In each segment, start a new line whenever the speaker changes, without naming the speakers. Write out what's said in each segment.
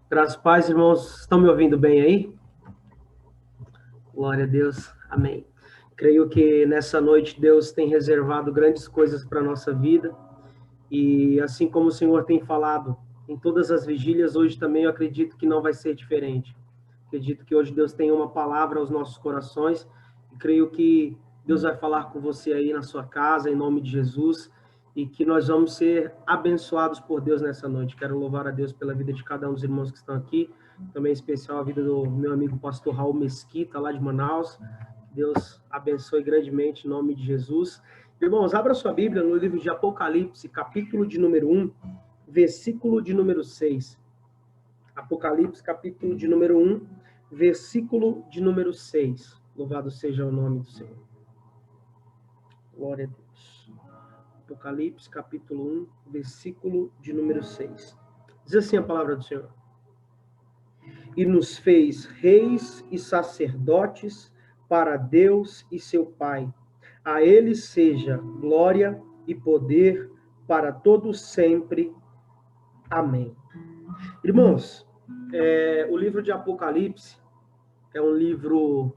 Graças a paz, irmãos, estão me ouvindo bem aí? Glória a Deus, amém. Creio que nessa noite Deus tem reservado grandes coisas para a nossa vida e assim como o Senhor tem falado em todas as vigílias, hoje também eu acredito que não vai ser diferente. Acredito que hoje Deus tem uma palavra aos nossos corações e creio que Deus vai falar com você aí na sua casa, em nome de Jesus, e que nós vamos ser abençoados por Deus nessa noite. Quero louvar a Deus pela vida de cada um dos irmãos que estão aqui, também em especial a vida do meu amigo pastor Raul Mesquita, lá de Manaus. Deus abençoe grandemente em nome de Jesus. Irmãos, abra sua Bíblia no livro de Apocalipse, capítulo de número 1, versículo de número 6. Apocalipse, capítulo de número 1, versículo de número 6. Louvado seja o nome do Senhor. Glória a Deus. Apocalipse, capítulo 1, versículo de número 6. Diz assim a palavra do Senhor. E nos fez reis e sacerdotes para Deus e seu Pai. A ele seja glória e poder para todos sempre. Amém. Irmãos, o livro de Apocalipse é um livro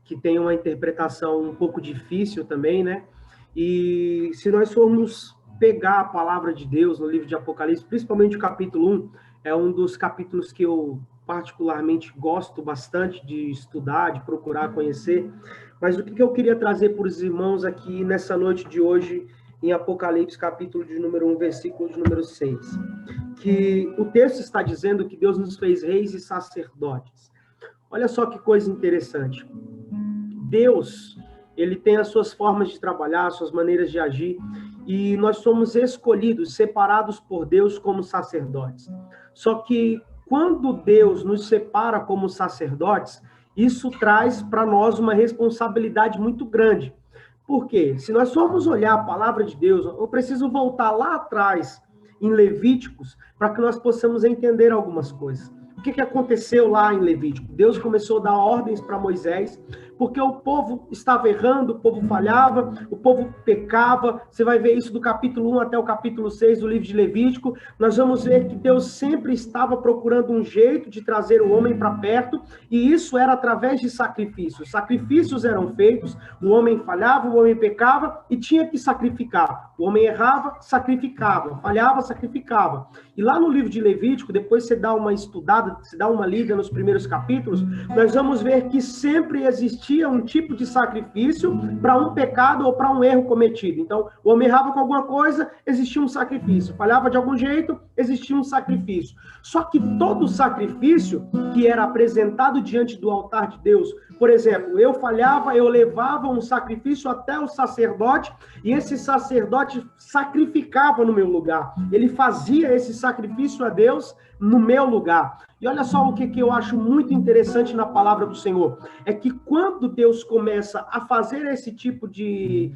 que tem uma interpretação um pouco difícil também, né? E se nós formos pegar a palavra de Deus no livro de Apocalipse, principalmente o capítulo 1, é um dos capítulos que eu particularmente gosto bastante de estudar, de procurar conhecer. Mas o que eu queria trazer para os irmãos aqui nessa noite de hoje, em Apocalipse, capítulo de número 1, versículo de número 6. Que o texto está dizendo que Deus nos fez reis e sacerdotes. Olha só que coisa interessante. Deus, ele tem as suas formas de trabalhar, as suas maneiras de agir, e nós somos escolhidos, separados por Deus como sacerdotes. Só que quando Deus nos separa como sacerdotes, isso traz para nós uma responsabilidade muito grande. Por quê? Se nós formos olhar a palavra de Deus, eu preciso voltar lá atrás, em Levíticos, para que nós possamos entender algumas coisas. O que aconteceu lá em Levítico? Deus começou a dar ordens para Moisés, porque o povo estava errando, o povo falhava, o povo pecava. Você vai ver isso do capítulo 1 até o capítulo 6 do livro de Levítico. Nós vamos ver que Deus sempre estava procurando um jeito de trazer o homem para perto, e isso era através de sacrifícios. Sacrifícios eram feitos, o homem falhava, o homem pecava e tinha que sacrificar. O homem errava, sacrificava, falhava, sacrificava. E lá no livro de Levítico, depois você dá uma estudada, você dá uma lida nos primeiros capítulos, nós vamos ver que sempre existia um tipo de sacrifício para um pecado ou para um erro cometido. Então, o homem errava com alguma coisa, existia um sacrifício. Falhava de algum jeito, existia um sacrifício. Só que todo sacrifício que era apresentado diante do altar de Deus, por exemplo, eu falhava, eu levava um sacrifício até o sacerdote, e esse sacerdote sacrificava no meu lugar. Ele fazia esse sacrifício a Deus no meu lugar. E olha só o que eu acho muito interessante na palavra do Senhor. É que quando Deus começa a fazer esse tipo de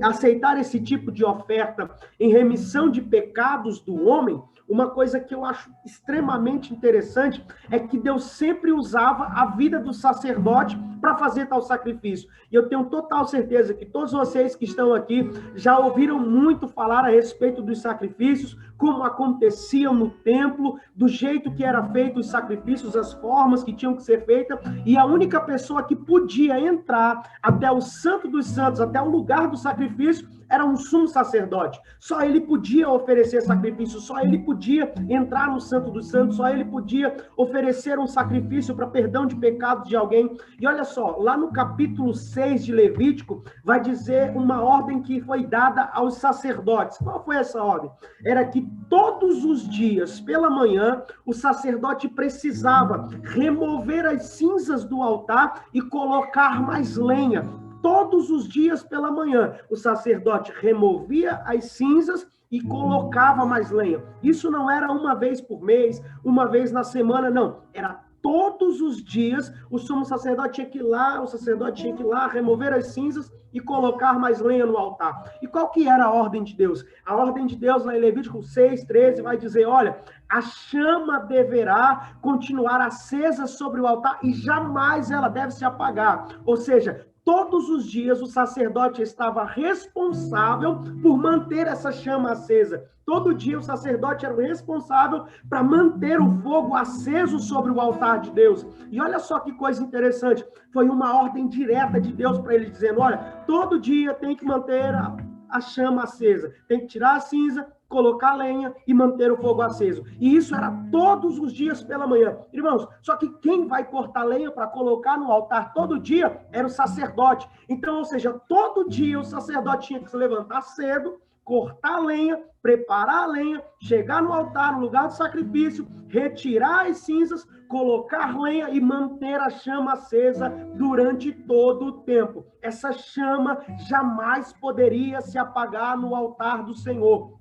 aceitar esse tipo de oferta em remissão de pecados do homem, uma coisa que eu acho extremamente interessante é que Deus sempre usava a vida do sacerdote para fazer tal sacrifício. E eu tenho total certeza que todos vocês que estão aqui já ouviram muito falar a respeito dos sacrifícios, como aconteciam no templo, do jeito que era feito os sacrifícios, as formas que tinham que ser feitas, e a única pessoa que podia entrar até o Santo dos Santos, até o lugar do sacrifício, era um sumo sacerdote. Só ele podia oferecer sacrifício, só ele podia entrar no Santo dos Santos, só ele podia oferecer um sacrifício para perdão de pecados de alguém. E olha só, lá no capítulo 6 de Levítico, vai dizer uma ordem que foi dada aos sacerdotes. Qual foi essa ordem? Era que todos os dias, pela manhã, o sacerdote precisava remover as cinzas do altar e colocar mais lenha. Todos os dias pela manhã, o sacerdote removia as cinzas e colocava mais lenha. Isso não era uma vez por mês, uma vez na semana, não. Era todos os dias, o sumo sacerdote tinha que ir lá, o sacerdote tinha que ir lá, remover as cinzas e colocar mais lenha no altar. E qual que era a ordem de Deus? A ordem de Deus, lá em Levítico 6:13, vai dizer, olha, a chama deverá continuar acesa sobre o altar e jamais ela deve se apagar. Ou seja, todos os dias o sacerdote estava responsável por manter essa chama acesa. Todo dia o sacerdote era o responsável para manter o fogo aceso sobre o altar de Deus. E olha só que coisa interessante, foi uma ordem direta de Deus para ele, dizendo, olha, todo dia tem que manter a chama acesa, tem que tirar a cinza, colocar lenha e manter o fogo aceso. E isso era todos os dias pela manhã. Irmãos, só que quem vai cortar lenha para colocar no altar todo dia era o sacerdote. Então, ou seja, todo dia o sacerdote tinha que se levantar cedo, cortar a lenha, preparar a lenha, chegar no altar, no lugar do sacrifício, retirar as cinzas, colocar lenha e manter a chama acesa durante todo o tempo. Essa chama jamais poderia se apagar no altar do Senhor.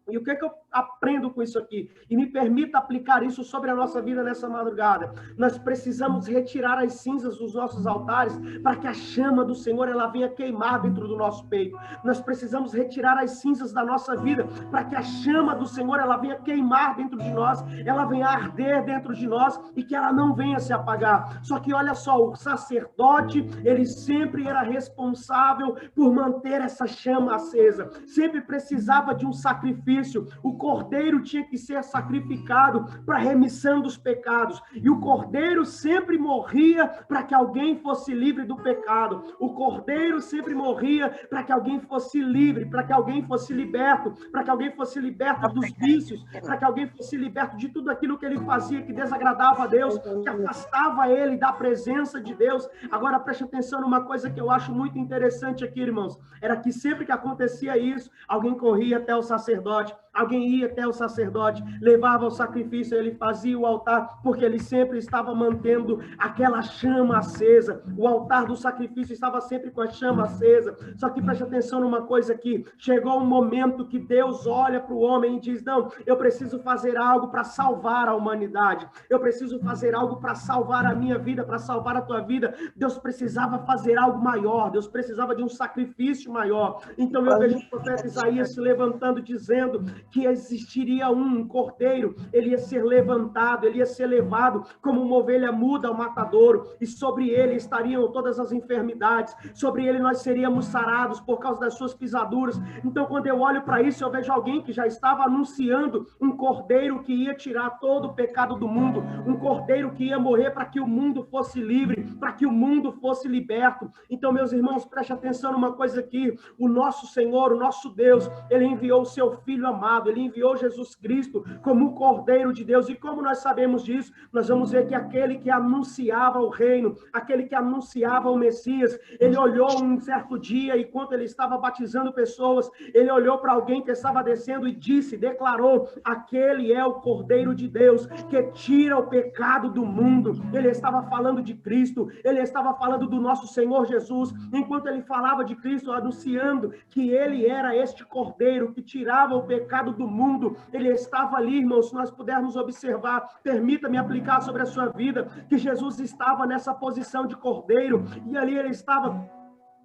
E o que eu aprendo com isso aqui? E me permita aplicar isso sobre a nossa vida nessa madrugada. Nós precisamos retirar as cinzas dos nossos altares para que a chama do Senhor ela venha queimar dentro do nosso peito. Nós precisamos retirar as cinzas da nossa vida para que a chama do Senhor ela venha queimar dentro de nós, ela venha arder dentro de nós e que ela não venha se apagar. Só que olha só, o sacerdote, ele sempre era responsável por manter essa chama acesa. Sempre precisava de um sacrifício. O cordeiro tinha que ser sacrificado para a remissão dos pecados. E o cordeiro sempre morria para que alguém fosse livre do pecado. O cordeiro sempre morria para que alguém fosse livre, para que alguém fosse liberto, para que alguém fosse liberto dos vícios, para que alguém fosse liberto de tudo aquilo que ele fazia que desagradava a Deus, que afastava ele da presença de Deus. Agora preste atenção numa coisa que eu acho muito interessante aqui, irmãos. Era que sempre que acontecia isso, alguém corria até o sacerdote, alguém ia até o sacerdote, levava o sacrifício, ele fazia o altar, porque ele sempre estava mantendo aquela chama acesa. O altar do sacrifício estava sempre com a chama acesa. Só que preste atenção numa coisa aqui, chegou um momento que Deus olha para o homem e diz, não, eu preciso fazer algo para salvar a humanidade, eu preciso fazer algo para salvar a minha vida, para salvar a tua vida. Deus precisava fazer algo maior, Deus precisava de um sacrifício maior. Então eu vejo o profeta Isaías se levantando, dizendo que existiria um cordeiro, ele ia ser levantado, ele ia ser levado como uma ovelha muda ao matadouro, e sobre ele estariam todas as enfermidades, sobre ele nós seríamos sarados por causa das suas pisaduras. Então, quando eu olho para isso, eu vejo alguém que já estava anunciando um cordeiro que ia tirar todo o pecado do mundo, um cordeiro que ia morrer para que o mundo fosse livre, para que o mundo fosse liberto. Então, meus irmãos, preste atenção numa coisa aqui, o nosso Senhor, o nosso Deus, ele enviou o seu Filho amado, ele enviou Jesus Cristo como o Cordeiro de Deus. E como nós sabemos disso, nós vamos ver que aquele que anunciava o reino, aquele que anunciava o Messias, ele olhou um certo dia, enquanto ele estava batizando pessoas, ele olhou para alguém que estava descendo e disse, declarou, aquele é o Cordeiro de Deus que tira o pecado do mundo. Ele estava falando de Cristo, ele estava falando do nosso Senhor Jesus. Enquanto ele falava de Cristo, anunciando que ele era este Cordeiro que tirava o pecado do mundo, ele estava ali, irmãos. Se nós pudermos observar, permita-me aplicar sobre a sua vida, que Jesus estava nessa posição de cordeiro, e ali ele estava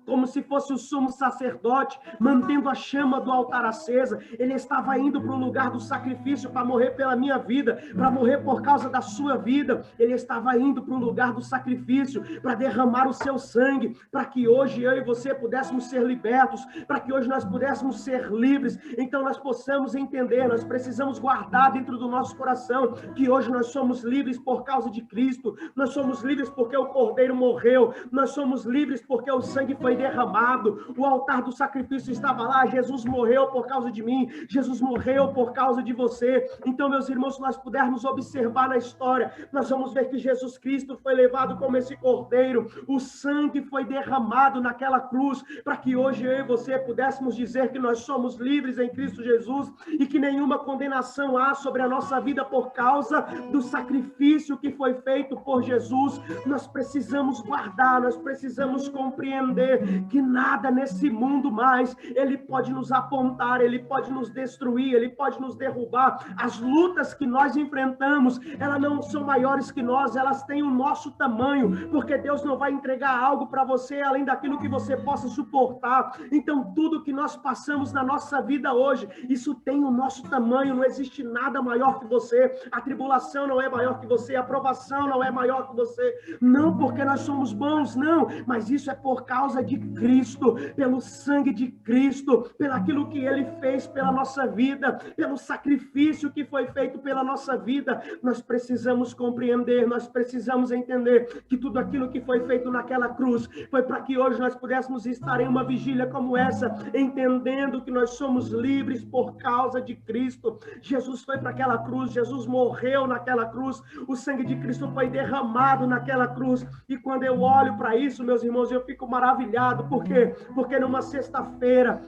como se fosse o sumo sacerdote, mantendo a chama do altar acesa. Ele estava indo para o lugar do sacrifício para morrer pela minha vida, para morrer por causa da sua vida. Ele estava indo para o lugar do sacrifício, para derramar o seu sangue, para que hoje eu e você pudéssemos ser libertos, para que hoje nós pudéssemos ser livres. Então nós possamos entender, nós precisamos guardar dentro do nosso coração que hoje nós somos livres por causa de Cristo, nós somos livres porque o Cordeiro morreu, nós somos livres porque o sangue foi derramado, o altar do sacrifício estava lá, Jesus morreu por causa de mim, Jesus morreu por causa de você. Então, meus irmãos, se nós pudermos observar na história, nós vamos ver que Jesus Cristo foi levado como esse cordeiro, o sangue foi derramado naquela cruz, para que hoje eu e você pudéssemos dizer que nós somos livres em Cristo Jesus, e que nenhuma condenação há sobre a nossa vida por causa do sacrifício que foi feito por Jesus. Nós precisamos guardar, nós precisamos compreender entender que nada nesse mundo mais, ele pode nos apontar, ele pode nos destruir, ele pode nos derrubar. As lutas que nós enfrentamos, elas não são maiores que nós, elas têm o nosso tamanho, porque Deus não vai entregar algo para você além daquilo que você possa suportar. Então, tudo que nós passamos na nossa vida hoje, isso tem o nosso tamanho, não existe nada maior que você. A tribulação não é maior que você, a provação não é maior que você, não porque nós somos bons, não, mas isso é por causa de Cristo, pelo sangue de Cristo, pelo aquilo que ele fez pela nossa vida, pelo sacrifício que foi feito pela nossa vida. Nós precisamos compreender, nós precisamos entender que tudo aquilo que foi feito naquela cruz foi para que hoje nós pudéssemos estar em uma vigília como essa, entendendo que nós somos livres por causa de Cristo. Jesus foi para aquela cruz, Jesus morreu naquela cruz, o sangue de Cristo foi derramado naquela cruz, e quando eu olho para isso, meus irmãos, eu fico maravilhado. Por quê? Porque numa sexta-feira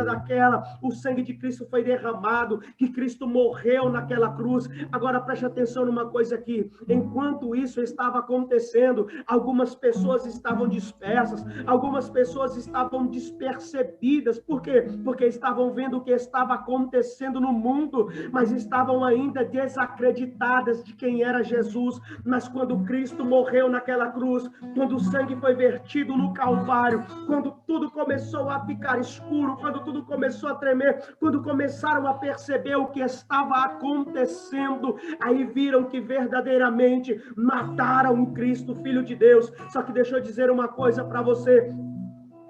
daquela, o sangue de Cristo foi derramado, que Cristo morreu naquela cruz. Agora preste atenção numa coisa aqui, enquanto isso estava acontecendo, algumas pessoas estavam dispersas, algumas pessoas estavam despercebidas. Por quê? Porque estavam vendo o que estava acontecendo no mundo, mas estavam ainda desacreditadas de quem era Jesus. Mas quando Cristo morreu naquela cruz, quando o sangue foi vertido no Calvário, quando tudo começou a ficar escuro, quando tudo começou a tremer, quando começaram a perceber o que estava acontecendo, aí viram que verdadeiramente mataram o Cristo, Filho de Deus. Só que deixa eu dizer uma coisa para você,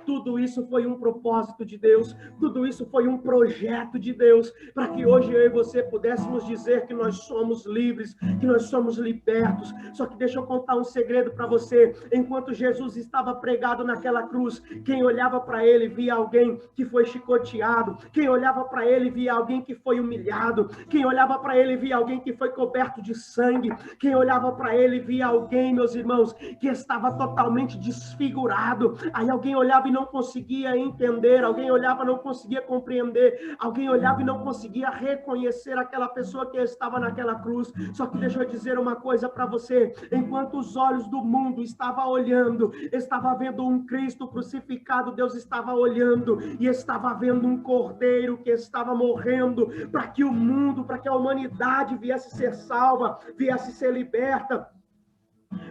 tudo isso foi um propósito de Deus, tudo isso foi um projeto de Deus, para que hoje eu e você pudéssemos dizer que nós somos livres, que nós somos libertos. Só que deixa eu contar um segredo para você, enquanto Jesus estava pregado naquela cruz, quem olhava para ele via alguém que foi chicoteado, quem olhava para ele via alguém que foi humilhado, quem olhava para ele via alguém que foi coberto de sangue, quem olhava para ele via alguém, meus irmãos, que estava totalmente desfigurado. Aí alguém olhava e não conseguia entender, alguém olhava e não conseguia compreender, alguém olhava e não conseguia reconhecer aquela pessoa que estava naquela cruz. Só que deixa eu dizer uma coisa para você, enquanto os olhos do mundo estavam olhando, estava vendo um Cristo crucificado, Deus estava olhando e estava vendo um cordeiro que estava morrendo para que o mundo, para que a humanidade viesse ser salva, viesse ser liberta,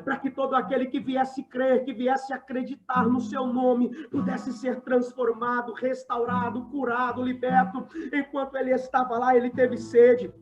para que todo aquele que viesse crer, que viesse acreditar no seu nome, pudesse ser transformado, restaurado, curado, liberto. Enquanto ele estava lá, ele teve sede.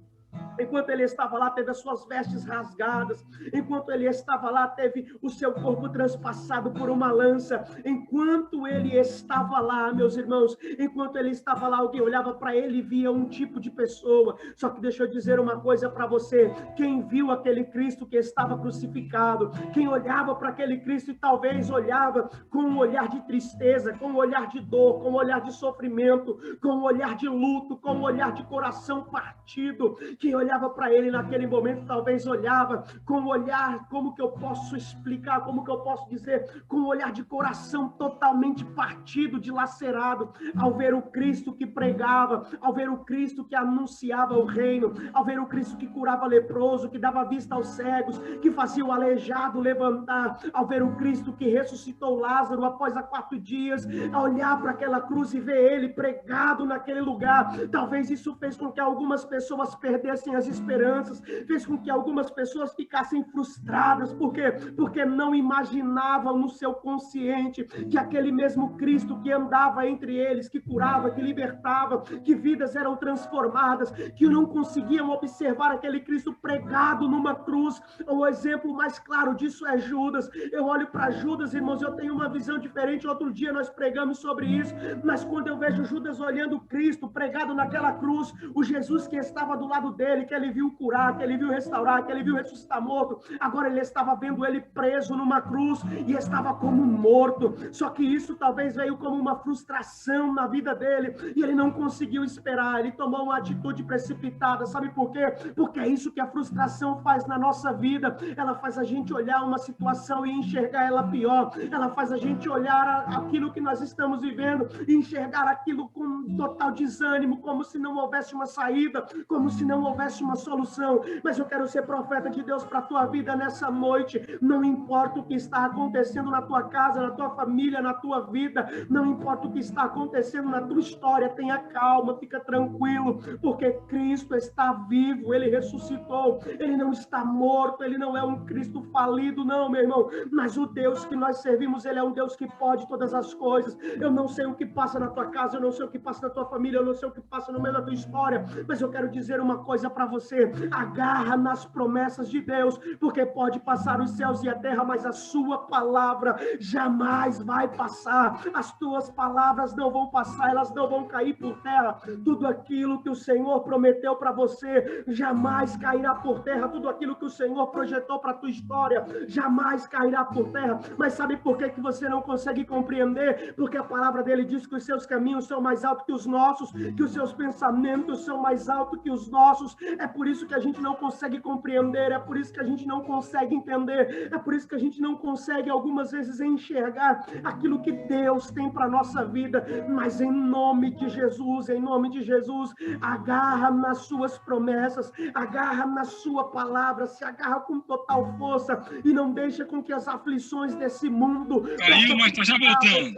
Enquanto ele estava lá, teve as suas vestes rasgadas. Enquanto ele estava lá, teve o seu corpo transpassado por uma lança. Enquanto ele estava lá, meus irmãos, enquanto ele estava lá, alguém olhava para ele e via um tipo de pessoa. Só que deixa eu dizer uma coisa para você, quem viu aquele Cristo que estava crucificado, quem olhava para aquele Cristo e talvez olhava com um olhar de tristeza, com um olhar de dor, com um olhar de sofrimento, com um olhar de luto, com um olhar de coração partido, quem olhava para ele naquele momento, talvez olhava com um olhar, como que eu posso explicar, como que eu posso dizer, com um olhar de coração totalmente partido, dilacerado, ao ver o Cristo que pregava, ao ver o Cristo que anunciava o reino, ao ver o Cristo que curava leproso, que dava vista aos cegos, que fazia o aleijado levantar, ao ver o Cristo que ressuscitou Lázaro após 4 dias, a olhar para aquela cruz e ver ele pregado naquele lugar. Talvez isso fez com que algumas pessoas perdessem as esperanças, fez com que algumas pessoas ficassem frustradas. Por quê? Porque não imaginavam no seu consciente que aquele mesmo Cristo que andava entre eles, que curava, que libertava, que vidas eram transformadas, que não conseguiam observar aquele Cristo pregado numa cruz. O exemplo mais claro disso é Judas. Eu olho para Judas, irmãos, eu tenho uma visão diferente. Outro dia nós pregamos sobre isso, mas quando eu vejo Judas olhando Cristo pregado naquela cruz, o Jesus que estava do lado dele, que ele viu curar, que ele viu restaurar, que ele viu ressuscitar morto, agora ele estava vendo ele preso numa cruz e estava como morto. Só que isso talvez veio como uma frustração na vida dele e ele não conseguiu esperar, ele tomou uma atitude precipitada. Sabe por quê? Porque é isso que a frustração faz na nossa vida. Ela faz a gente olhar uma situação e enxergar ela pior, ela faz a gente olhar aquilo que nós estamos vivendo e enxergar aquilo com total desânimo, como se não houvesse uma saída, como se não houvesse tivesse uma solução, mas eu quero ser profeta de Deus para a tua vida nessa noite. Não importa o que está acontecendo na tua casa, na tua família, na tua vida, não importa o que está acontecendo na tua história, tenha calma, fica tranquilo, porque Cristo está vivo, Ele ressuscitou, Ele não está morto, Ele não é um Cristo falido, não, meu irmão, mas o Deus que nós servimos, Ele é um Deus que pode todas as coisas. Eu não sei o que passa na tua casa, eu não sei o que passa na tua família, eu não sei o que passa no meio da tua história, mas eu quero dizer uma coisa para você: agarra nas promessas de Deus, porque pode passar os céus e a terra, mas a sua palavra jamais vai passar. As tuas palavras não vão passar, elas não vão cair por terra. Tudo aquilo que o Senhor prometeu para você jamais cairá por terra. Tudo aquilo que o Senhor projetou para a tua história jamais cairá por terra. Mas sabe por que você não consegue compreender? Porque a palavra dele diz que os seus caminhos são mais altos que os nossos, que os seus pensamentos são mais altos que os nossos. É por isso que a gente não consegue compreender, é por isso que a gente não consegue entender, é por isso que a gente não consegue algumas vezes enxergar aquilo que Deus tem para nossa vida. Mas em nome de Jesus, agarra nas suas promessas, agarra na sua palavra, se agarra com total força e não deixa com que as aflições desse mundo
caiu, mas tá já voltando.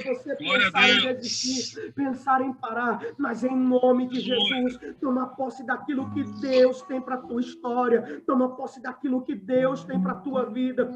Você pensar em desistir, pensar em parar. Mas em nome de Jesus, toma posse daquilo que Deus tem para a tua história, toma posse daquilo que Deus tem para a tua vida.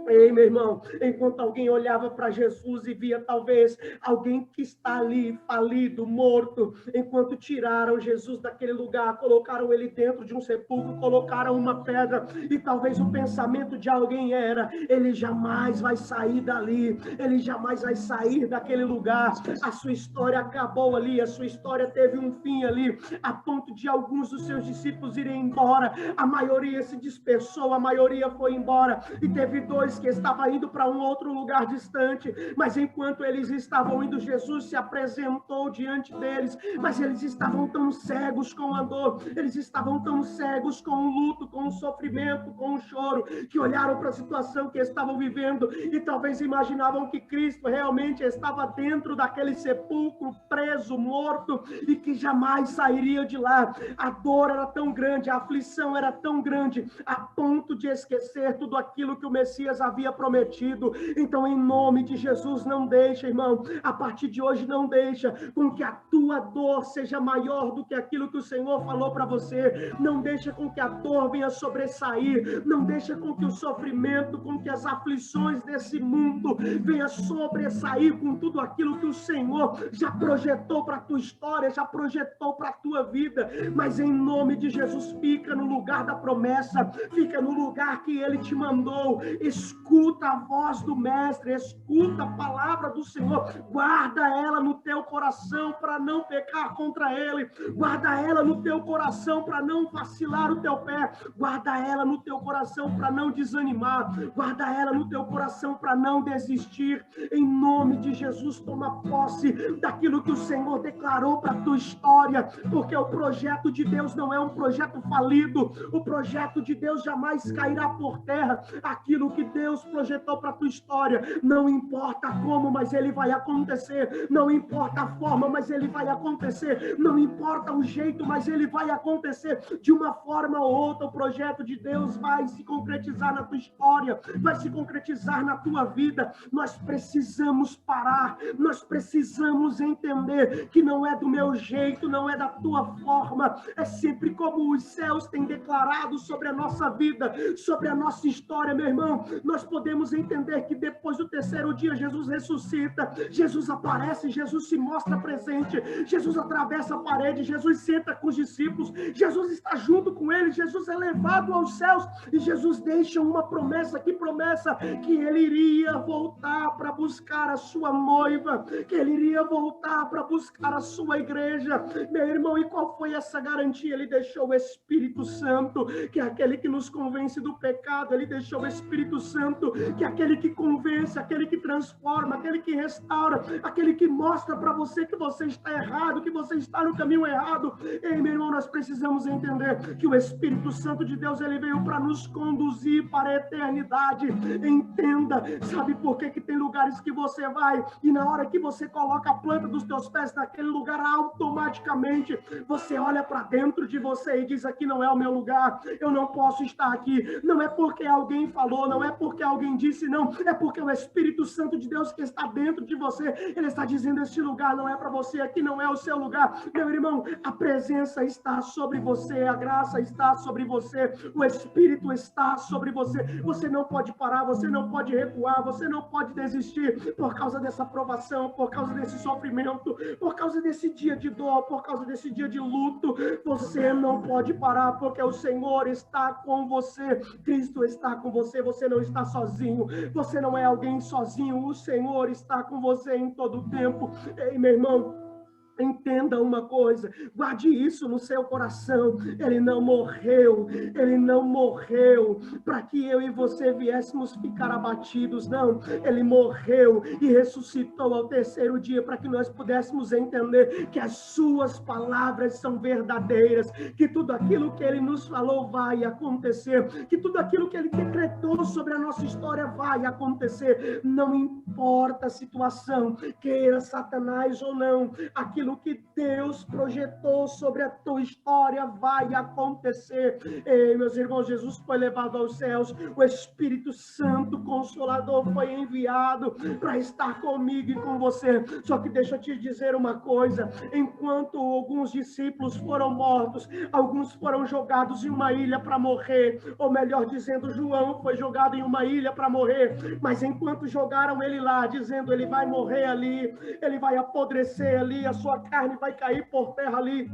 Ei, meu irmão, enquanto alguém olhava para Jesus e via talvez alguém que está ali falido, morto, enquanto tiraram Jesus daquele lugar, colocaram ele dentro de um sepulcro, colocaram uma pedra, e talvez o pensamento de alguém era: ele jamais vai sair dali, ele jamais vai sair daquele lugar, a sua história acabou ali, a sua história teve um fim ali, a ponto de alguns dos seus discípulos irem embora, a maioria se dispersou, a maioria foi embora, e teve dois que estavam indo para um outro lugar distante, mas enquanto eles estavam indo, Jesus se apresentou diante deles, mas eles estavam tão cegos com a dor, eles estavam tão cegos com o luto, com o sofrimento, com o choro, que olharam para a situação que estavam vivendo e talvez imaginavam que Cristo realmente estava dentro daquele sepulcro, preso, morto, e que jamais sairia de lá. A dor era tão grande, a aflição era tão grande, a ponto de esquecer tudo aquilo que o Messias havia prometido. Então, em nome de Jesus, não deixa, irmão, a partir de hoje, não deixa com que a tua dor seja maior do que aquilo que o Senhor falou para você. Não deixa com que a dor venha sobressair, não deixa com que o sofrimento, com que as aflições desse mundo venha sobressair com tudo aquilo que o Senhor já projetou para a tua história, já projetou para a tua vida. Mas em nome de Jesus, fica no lugar da promessa, fica no lugar que Ele te mandou. Escuta a voz do Mestre, escuta a palavra do Senhor, guarda ela no teu coração para não pecar contra Ele, guarda ela no teu coração para não vacilar o teu pé, guarda ela no teu coração para não desanimar, guarda ela no teu coração para não desistir. Em nome de Jesus, toma posse daquilo que o Senhor declarou para a tua história, porque o projeto de Deus não é um projeto falido, o projeto de Deus jamais cairá por terra. Aquilo que Deus projetou para a tua história, não importa como, mas ele vai acontecer, não importa a forma, mas ele vai acontecer, não importa o jeito, mas ele vai acontecer, de uma forma ou outra. O projeto de Deus vai se concretizar na tua história, vai se concretizar na tua vida. Nós precisamos parar, nós precisamos entender que não é do meu jeito, não é da tua forma, é sempre como os céus têm declarado sobre a nossa vida, sobre a nossa história, meu irmão. Nós podemos entender que depois do terceiro dia, Jesus ressuscita, Jesus aparece, Jesus se mostra presente, Jesus atravessa a parede, Jesus senta com os discípulos, Jesus está junto com eles, Jesus é levado aos céus e Jesus deixa uma promessa. Que promessa? Que ele iria voltar para buscar a sua noiva, que ele iria voltar para buscar a sua igreja. Meu irmão, e qual foi essa garantia? Ele deixou o Espírito Santo, que é aquele que nos convence do pecado. Ele deixou o Espírito Santo Santo, que é aquele que convence, aquele que transforma, aquele que restaura, aquele que mostra para você que você está errado, que você está no caminho errado. Ei, meu irmão, nós precisamos entender que o Espírito Santo de Deus, ele veio para nos conduzir para a eternidade. Entenda, sabe por que tem lugares que você vai e na hora que você coloca a planta dos teus pés naquele lugar, automaticamente você olha para dentro de você e diz: aqui não é o meu lugar, eu não posso estar aqui. Não é porque alguém falou, não é porque alguém disse, não, é porque o Espírito Santo de Deus que está dentro de você, ele está dizendo: este lugar não é para você, aqui não é o seu lugar. Meu irmão, a presença está sobre você, a graça está sobre você, o Espírito está sobre você. Você não pode parar, você não pode recuar, você não pode desistir por causa dessa provação, por causa desse sofrimento, por causa desse dia de dor, por causa desse dia de luto. Você não pode parar, porque o Senhor está com você, Cristo está com você, você não está sozinho, você não é alguém sozinho, o Senhor está com você em todo o tempo. Ei, meu irmão, entenda uma coisa, guarde isso no seu coração: ele não morreu para que eu e você viéssemos ficar abatidos, não. Ele morreu e ressuscitou ao terceiro dia para que nós pudéssemos entender que as suas palavras são verdadeiras, que tudo aquilo que ele nos falou vai acontecer, que tudo aquilo que ele decretou sobre a nossa história vai acontecer. Não importa a situação, queira Satanás ou não, aquilo que Deus projetou sobre a tua história vai acontecer. Ei, meus irmãos, Jesus foi levado aos céus, o Espírito Santo Consolador foi enviado para estar comigo e com você. Só que deixa eu te dizer uma coisa: enquanto alguns discípulos foram mortos, alguns foram jogados em uma ilha para morrer, ou melhor dizendo, João foi jogado em uma ilha para morrer, mas enquanto jogaram ele lá, dizendo: ele vai morrer ali, ele vai apodrecer ali, a sua carne vai cair por terra ali,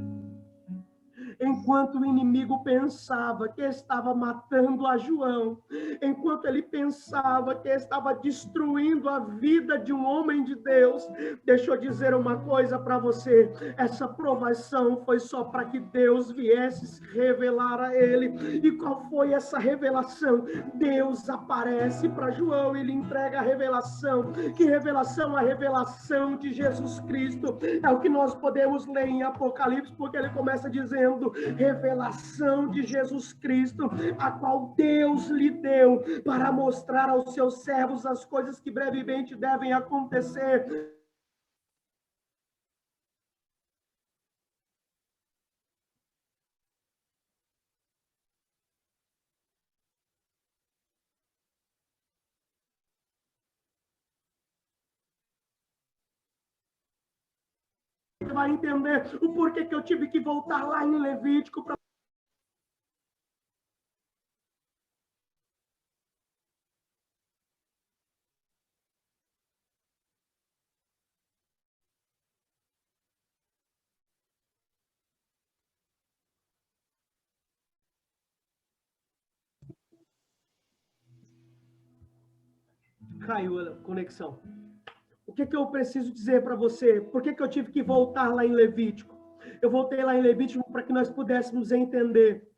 enquanto o inimigo pensava que estava matando a João, enquanto ele pensava que estava destruindo a vida de um homem de Deus, deixa eu dizer uma coisa para você: essa provação foi só para que Deus viesse se revelar a ele. E qual foi essa revelação? Deus aparece para João e lhe entrega a revelação. Que revelação? A revelação de Jesus Cristo. É o que nós podemos ler em Apocalipse, porque ele começa dizendo: revelação de Jesus Cristo, a qual Deus lhe deu para mostrar aos seus servos as coisas que brevemente devem acontecer. Vai entender o porquê que eu tive que voltar lá em Levítico para caiu a conexão. O que eu preciso dizer para você? Por que eu tive que voltar lá em Levítico? Eu voltei lá em Levítico para que nós pudéssemos entender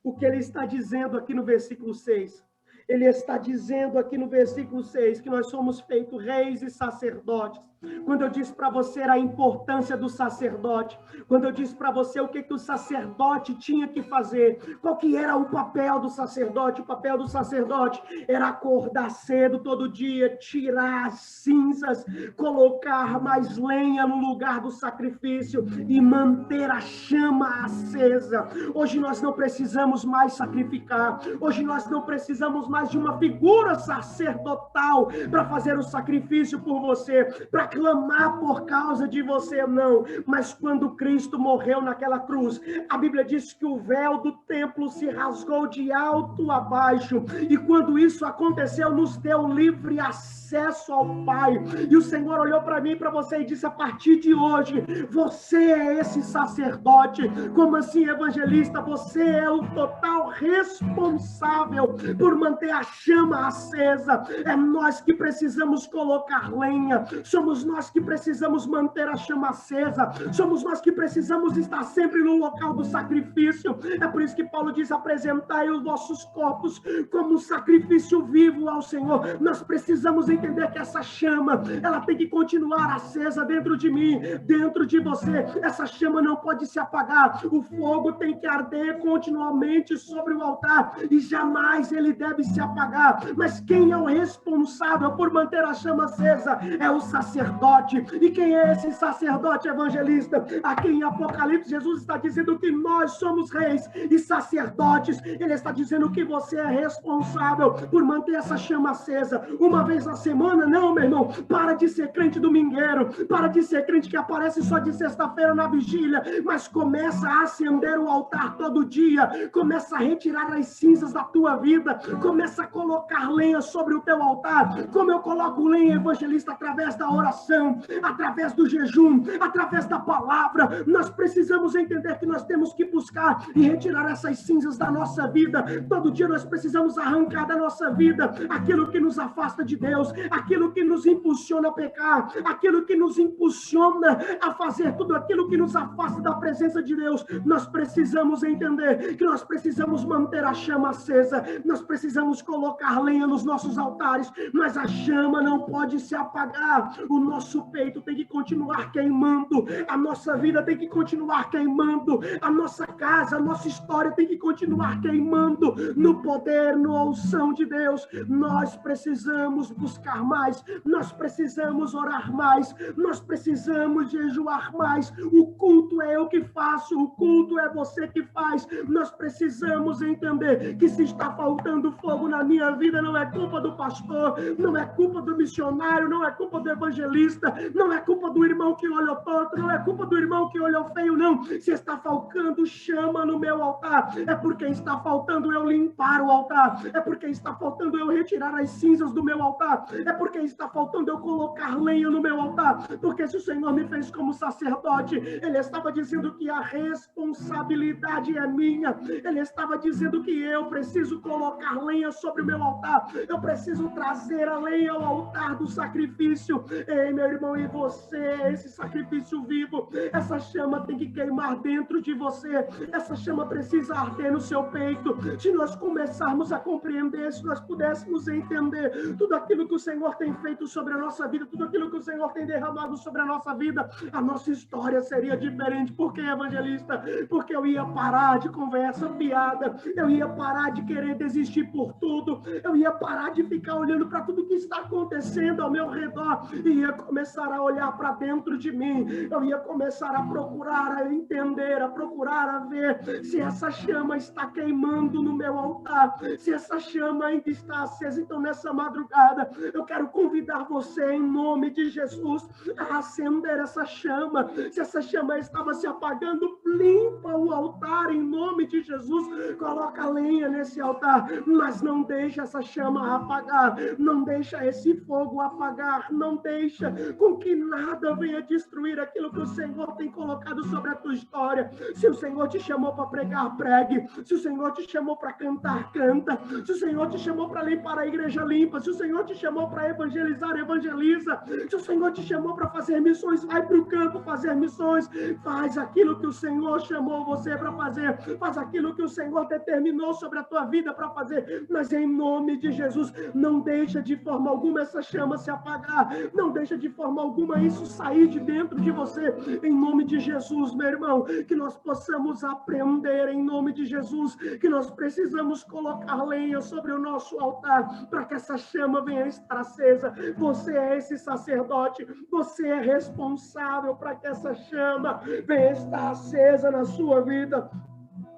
o que ele está dizendo aqui no versículo 6. Ele está dizendo aqui no versículo 6 que nós somos feitos reis e sacerdotes. Quando eu disse para você a importância do sacerdote, quando eu disse para você o que o sacerdote tinha que fazer, qual que era o papel do sacerdote? O papel do sacerdote era acordar cedo todo dia, tirar as cinzas, colocar mais lenha no lugar do sacrifício e manter a chama acesa. Hoje nós não precisamos mais sacrificar, hoje nós não precisamos mais de uma figura sacerdotal para fazer o sacrifício por você, para clamar por causa de você, não. Mas quando Cristo morreu naquela cruz, a Bíblia diz que o véu do templo se rasgou de alto a baixo, e quando isso aconteceu, nos deu livre acesso ao Pai. E o Senhor olhou para mim e para você e disse: a partir de hoje, você é esse sacerdote. Como assim, evangelista? Você é o total responsável por manter a chama acesa. É nós que precisamos colocar lenha, somos somos nós que precisamos manter a chama acesa, somos nós que precisamos estar sempre no local do sacrifício. É por isso que Paulo diz: apresentai os vossos corpos como um sacrifício vivo ao Senhor. Nós precisamos entender que essa chama, ela tem que continuar acesa dentro de mim, dentro de você. Essa chama não pode se apagar, o fogo tem que arder continuamente sobre o altar e jamais ele deve se apagar. Mas quem é o responsável por manter a chama acesa? É o sacerdote. E quem é esse sacerdote evangelista? Aqui em Apocalipse, Jesus está dizendo que nós somos reis e sacerdotes. Ele está dizendo que você é responsável por manter essa chama acesa. Uma vez na semana, não, meu irmão. Para de ser crente domingueiro, para de ser crente que aparece só de sexta-feira na vigília, mas começa a acender o altar todo dia, começa a retirar as cinzas da tua vida, começa a colocar lenha sobre o teu altar. Como eu coloco lenha, evangelista? Através da oração, através do jejum, através da palavra. Nós precisamos entender que nós temos que buscar e retirar essas cinzas da nossa vida. Todo dia nós precisamos arrancar da nossa vida aquilo que nos afasta de Deus, aquilo que nos impulsiona a pecar, aquilo que nos impulsiona a fazer tudo aquilo que nos afasta da presença de Deus. Nós precisamos entender que nós precisamos manter a chama acesa, nós precisamos colocar lenha nos nossos altares, mas a chama não pode se apagar. O nosso peito tem que continuar queimando, a nossa vida tem que continuar queimando, a nossa casa, a nossa história tem que continuar queimando no poder, na unção de Deus. Nós precisamos buscar mais, nós precisamos orar mais, nós precisamos jejuar mais. O culto é eu que faço, o culto é você que faz. Nós precisamos entender que se está faltando fogo na minha vida, não é culpa do pastor, não é culpa do missionário, não é culpa do evangelista, não é culpa do irmão que olhou torto, não é culpa do irmão que olhou feio, não. Se está faltando chama no meu altar, é porque está faltando eu limpar o altar, é porque está faltando eu retirar as cinzas do meu altar, é porque está faltando eu colocar lenha no meu altar. Porque se o Senhor me fez como sacerdote, Ele estava dizendo que a responsabilidade é minha. Ele estava dizendo que eu preciso colocar lenha sobre o meu altar, eu preciso trazer a lenha ao altar do sacrifício. Ei, meu irmão, e você, esse sacrifício vivo, essa chama tem que queimar dentro de você, essa chama precisa arder no seu peito. Se nós começarmos a compreender, se nós pudéssemos entender tudo aquilo que o Senhor tem feito sobre a nossa vida, tudo aquilo que o Senhor tem derramado sobre a nossa vida, a nossa história seria diferente. Por que, evangelista? Porque eu ia parar de conversa piada, eu ia parar de querer desistir por tudo, eu ia parar de ficar olhando para tudo que está acontecendo ao meu redor e ia começar a olhar para dentro de mim. Eu ia começar a procurar, a entender, a procurar, a ver se essa chama está queimando no meu altar, se essa chama ainda está acesa. Então, nessa madrugada, eu quero convidar você, em nome de Jesus, a acender essa chama. Se essa chama estava se apagando, limpa o altar em nome de Jesus, coloca lenha nesse altar, mas não deixa essa chama apagar, não deixa esse fogo apagar, não deixa com que nada venha destruir aquilo que o Senhor tem colocado sobre a tua história. Se o Senhor te chamou para pregar, pregue. Se o Senhor te chamou para cantar, canta. Se o Senhor te chamou para limpar a igreja, limpa. Se o Senhor te chamou para evangelizar, evangeliza. Se o Senhor te chamou para fazer missões, vai para o campo fazer missões. Faz aquilo que o Senhor chamou você para fazer. Faz aquilo que o Senhor determinou sobre a tua vida para fazer. Mas em nome de Jesus, não deixa de forma alguma essa chama se apagar. Não deixa de forma alguma isso sair de dentro de você. Em nome de Jesus, meu irmão, que nós possamos aprender em nome de Jesus, que nós precisamos colocar lenha sobre o nosso altar para que essa chama venha estar acesa. Você é esse sacerdote, você é responsável para que essa chama venha estar acesa na sua vida.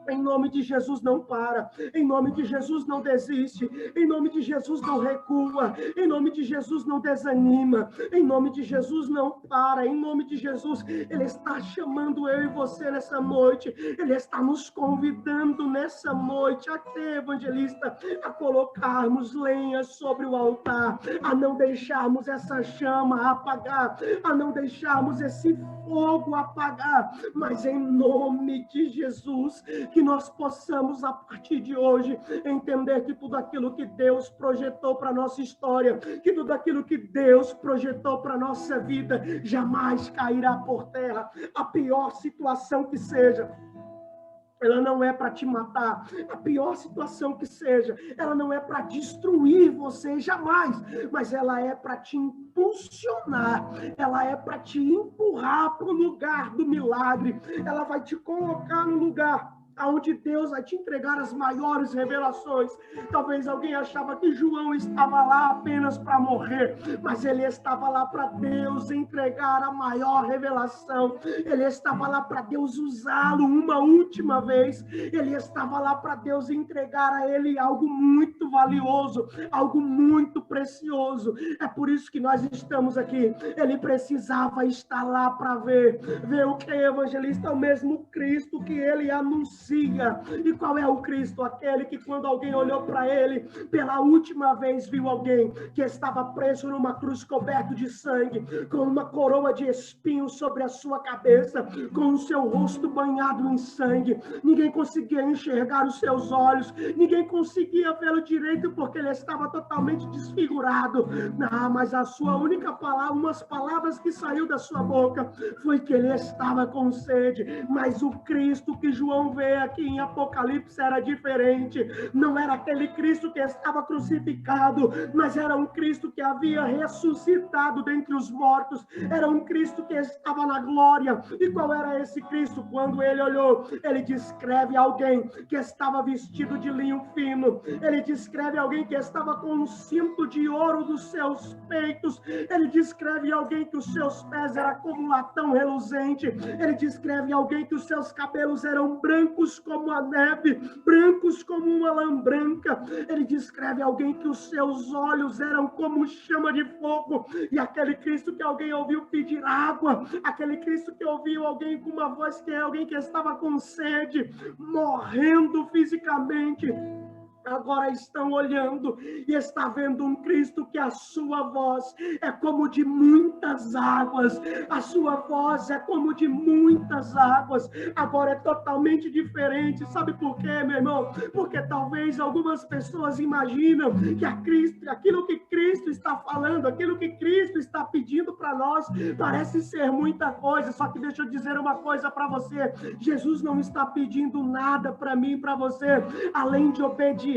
Em nome de Jesus, não para. Em nome de Jesus, não desiste. Em nome de Jesus, não recua. Em nome de Jesus, não desanima. Em nome de Jesus, não para. Em nome de Jesus, Ele está chamando eu e você nessa noite. Ele está nos convidando nessa noite, até, evangelista, a colocarmos lenha sobre o altar, a não deixarmos essa chama apagar, a não deixarmos esse fogo apagar, mas em nome de Jesus, que nós possamos, a partir de hoje, entender que tudo aquilo que Deus projetou para a nossa história, que tudo aquilo que Deus projetou para a nossa vida, jamais cairá por terra. A pior situação que seja, ela não é para te matar, a pior situação que seja, ela não é para destruir você, jamais, mas ela é para te impulsionar, ela é para te empurrar para o lugar do milagre, ela vai te colocar no lugar onde Deus vai te entregar as maiores revelações. Talvez alguém achava que João estava lá apenas para morrer, mas ele estava lá para Deus entregar a maior revelação, ele estava lá para Deus usá-lo uma última vez, ele estava lá para Deus entregar a ele algo muito valioso, algo muito precioso. É por isso que nós estamos aqui. Ele precisava estar lá para ver o que é evangelista, o mesmo Cristo que ele anuncia. E qual é o Cristo? Aquele que, quando alguém olhou para ele pela última vez, viu alguém que estava preso numa cruz coberto de sangue, com uma coroa de espinhos sobre a sua cabeça, com o seu rosto banhado em sangue. Ninguém conseguia enxergar os seus olhos, ninguém conseguia vê-lo direito porque ele estava totalmente desfigurado. Mas a sua única palavra, umas palavras que saiu da sua boca, foi que ele estava com sede. Mas o Cristo que João vê aqui em Apocalipse era diferente. Não era aquele Cristo que estava crucificado, mas era um Cristo que havia ressuscitado dentre os mortos. Era um Cristo que estava na glória. E qual era esse Cristo? Quando ele olhou, ele descreve alguém que estava vestido de linho fino. Ele descreve alguém que estava com um cinto de ouro dos seus peitos. Ele descreve alguém que os seus pés eram como um latão reluzente. Ele descreve alguém que os seus cabelos eram brancos como a neve, brancos como uma lã branca. Ele descreve alguém que os seus olhos eram como chama de fogo. E aquele Cristo que alguém ouviu pedir água, aquele Cristo que ouviu alguém com uma voz que é alguém que estava com sede, morrendo fisicamente, agora estão olhando e está vendo um Cristo que a sua voz é como de muitas águas, a sua voz é como de muitas águas, agora é totalmente diferente. Sabe por quê, meu irmão? Porque talvez algumas pessoas imaginam que aquilo que Cristo está falando, aquilo que Cristo está pedindo para nós, parece ser muita coisa. Só que deixa eu dizer uma coisa para você: Jesus não está pedindo nada para mim e para você, além de obediência.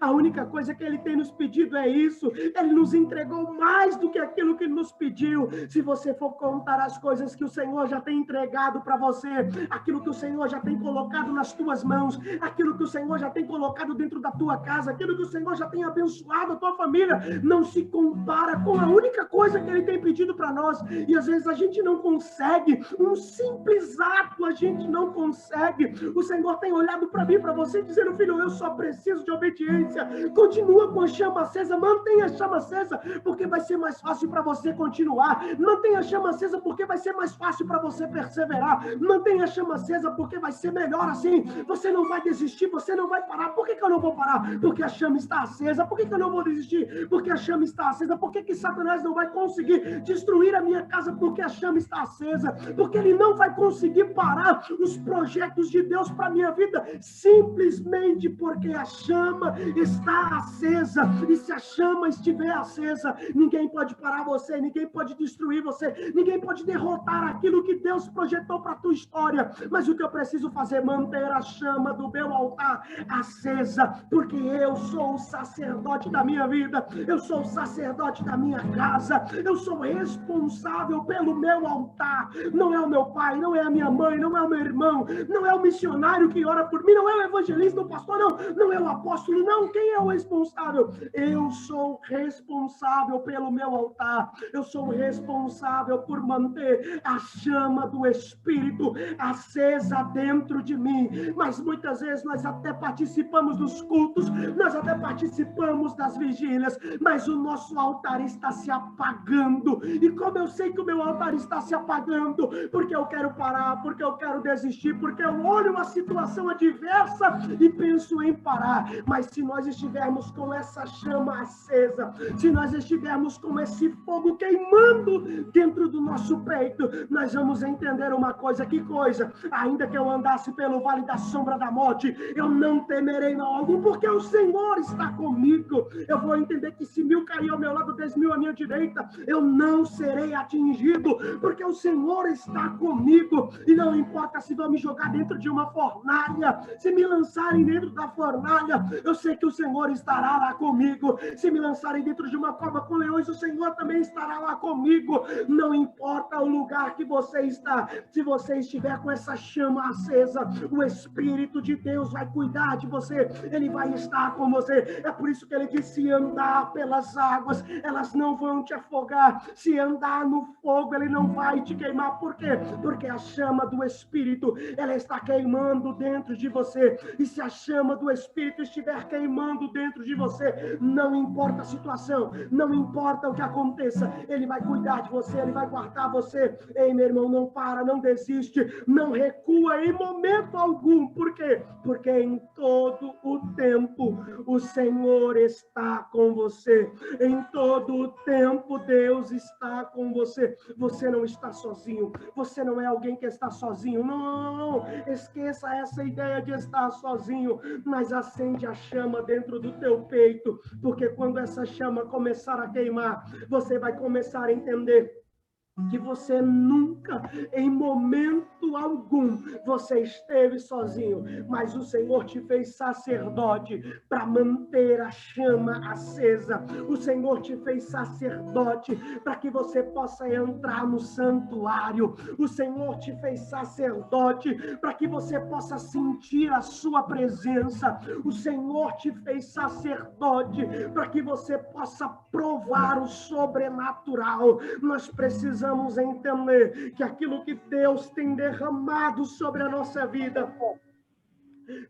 A única coisa que ele tem nos pedido é isso. Ele nos entregou mais do que aquilo que nos pediu. Se você for contar as coisas que o Senhor já tem entregado para você, aquilo que o Senhor já tem colocado nas tuas mãos, aquilo que o Senhor já tem colocado dentro da tua casa, aquilo que o Senhor já tem abençoado a tua família, não se compara com a única coisa que ele tem pedido para nós. E às vezes a gente não consegue, um simples ato a gente não consegue. O Senhor tem olhado para mim, para você, dizendo: filho, eu só preciso de obediência. Continua com a chama acesa, mantenha a chama acesa, porque vai ser mais fácil para você continuar. Mantenha a chama acesa, porque vai ser mais fácil para você perseverar. Mantenha a chama acesa, porque vai ser melhor assim. Você não vai desistir, você não vai parar. Por que eu não vou parar? Porque a chama está acesa. Por que eu não vou desistir? Porque a chama está acesa. Por que Satanás não vai conseguir destruir a minha casa? Porque a chama está acesa. Porque ele não vai conseguir parar os projetos de Deus para a minha vida, simplesmente porque a chama está acesa. E se a chama estiver acesa, ninguém pode parar você, ninguém pode destruir você, ninguém pode derrotar aquilo que Deus projetou para a tua história. Mas o que eu preciso fazer é manter a chama do meu altar acesa, porque eu sou o sacerdote da minha vida, eu sou o sacerdote da minha casa, eu sou responsável pelo meu altar. Não é o meu pai, não é a minha mãe, não é o meu irmão, não é o missionário que ora por mim, não é o evangelista, o pastor, não é o apóstolo, não. Quem é o responsável? Eu sou responsável pelo meu altar. Eu sou responsável por manter a chama do Espírito acesa dentro de mim. Mas muitas vezes nós até participamos dos cultos, nós até participamos das vigílias, mas o nosso altar está se apagando. E como eu sei que o meu altar está se apagando? Porque eu quero parar, porque eu quero desistir, porque eu olho uma situação adversa e penso em parar. apagar, mas se nós estivermos com essa chama acesa, se nós estivermos com esse fogo queimando dentro do nosso peito, nós vamos entender uma coisa, que coisa? Ainda que eu andasse pelo vale da sombra da morte, eu não temerei mal algum, porque o Senhor está comigo. Eu vou entender que se 1000 cair ao meu lado, 10.000 à minha direita, eu não serei atingido, porque o Senhor está comigo. E não importa se vão me jogar dentro de uma fornalha, se me lançarem dentro da fornalha, eu sei que o Senhor estará lá comigo. Se me lançarem dentro de uma cova com leões, o Senhor também estará lá comigo. Não importa o lugar que você está, se você estiver com essa chama acesa, o Espírito de Deus vai cuidar de você, ele vai estar com você. É por isso que ele disse: se andar pelas águas, elas não vão te afogar, se andar no fogo, ele não vai te queimar. Por quê? Porque a chama do Espírito, ela está queimando dentro de você, e se a chama do Espírito estiver queimando dentro de você, não importa a situação, não importa o que aconteça, ele vai cuidar de você, ele vai guardar você. Ei, meu irmão, não para, não desiste, não recua em momento algum. Por quê? Porque em todo o tempo o Senhor está com você. Em todo o tempo Deus está com você. Você não está sozinho. Você não é alguém que está sozinho. Não. Esqueça essa ideia de estar sozinho, mas acende a chama dentro do teu peito, porque quando essa chama começar a queimar, você vai começar a entender que você nunca, em momento algum, você esteve sozinho, mas o Senhor te fez sacerdote para manter a chama acesa. O Senhor te fez sacerdote para que você possa entrar no santuário. O Senhor te fez sacerdote para que você possa sentir a sua presença. O Senhor te fez sacerdote para que você possa provar o sobrenatural. Nós precisamos entender que aquilo que Deus tem derramado sobre a nossa vida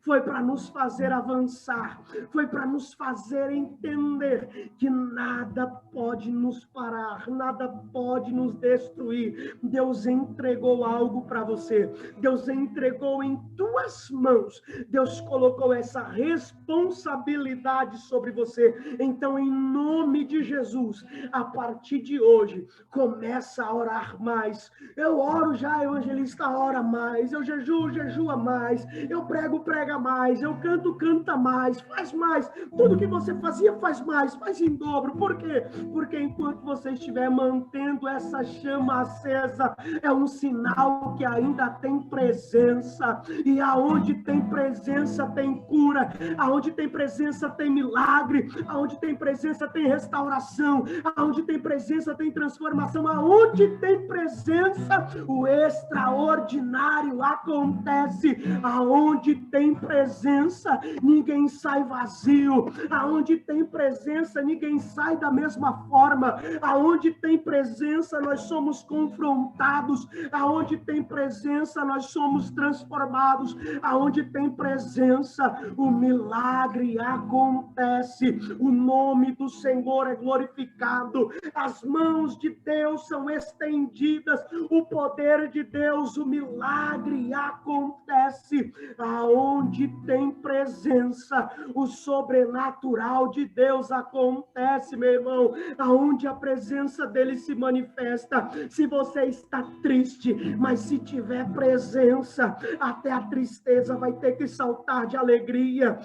foi para nos fazer avançar, foi para nos fazer entender que nada pode nos parar, nada pode nos destruir. Deus entregou algo para você, Deus entregou em tuas mãos, Deus colocou essa responsabilidade sobre você. Então, em nome de Jesus, a partir de hoje, começa a orar mais. Eu oro já, evangelista, ora mais, eu jejuo, jejua mais, eu prego, prega mais, eu canto, canta mais, faz mais, tudo que você fazia, faz mais, faz em dobro. Por quê? Porque enquanto você estiver mantendo essa chama acesa, é um sinal que ainda tem presença, e aonde tem presença tem cura, aonde tem presença tem milagre, aonde tem presença tem restauração, aonde tem presença tem transformação, aonde tem presença o extraordinário acontece. Aonde tem presença, ninguém sai vazio. Aonde tem presença, ninguém sai da mesma forma. Aonde tem presença, nós somos confrontados. Aonde tem presença, nós somos transformados. Aonde tem presença, o milagre acontece. O nome do Senhor é glorificado. As mãos de Deus são estendidas. O poder de Deus, o milagre acontece. Aonde tem presença, o sobrenatural de Deus acontece, meu irmão. Aonde a presença dele se manifesta. Se você está triste, mas se tiver presença, até a tristeza vai ter que saltar de alegria.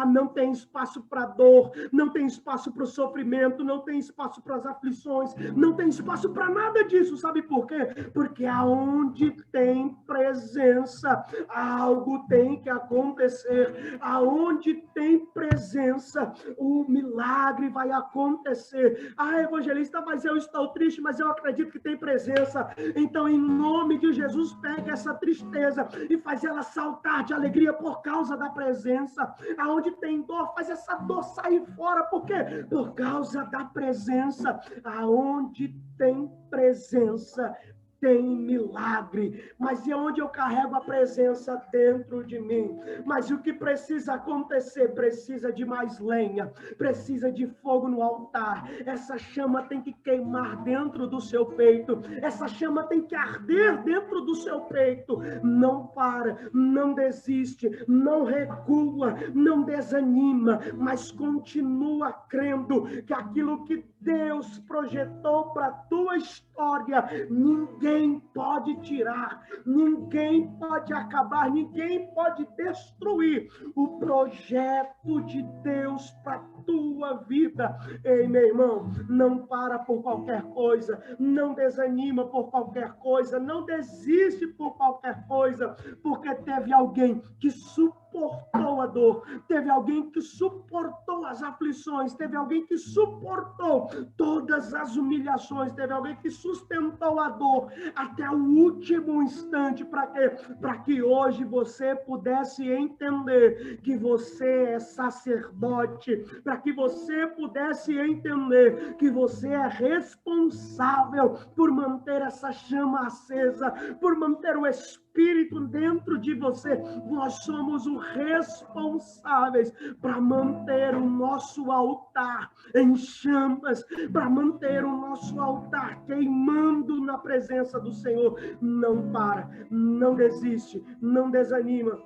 Não tem espaço para dor, não tem espaço para o sofrimento, não tem espaço para as aflições, não tem espaço para nada disso. Sabe por quê? Porque aonde tem presença, algo tem que acontecer. Aonde tem presença, o milagre vai acontecer. Evangelista, mas eu estou triste, mas eu acredito que tem presença. Então, em nome de Jesus, pega essa tristeza e faz ela saltar de alegria por causa da presença. Aonde tem dor, faz essa dor sair fora. Por quê? Por causa da presença. Aonde tem presença, tem milagre, mas é onde eu carrego a presença dentro de mim. Mas o que precisa acontecer? Precisa de mais lenha, precisa de fogo no altar. Essa chama tem que queimar dentro do seu peito, essa chama tem que arder dentro do seu peito. Não para, não desiste, não recua, não desanima, mas continua crendo que aquilo que Deus projetou para a tua história, ninguém pode tirar, ninguém pode acabar, ninguém pode destruir o projeto de Deus para a tua vida. Ei, meu irmão, não para por qualquer coisa, não desanima por qualquer coisa, não desiste por qualquer coisa, porque teve alguém que suportou a dor, teve alguém que suportou as aflições, teve alguém que suportou todas as humilhações, teve alguém que sustentou a dor até o último instante. Para quê? Para que hoje você pudesse entender que você é sacerdote, para que você pudesse entender que você é responsável por manter essa chama acesa, por manter o Espírito dentro de você. Nós somos os responsáveis para manter o nosso altar em chamas, para manter o nosso altar queimando na presença do Senhor. Não para, não desiste, não desanima.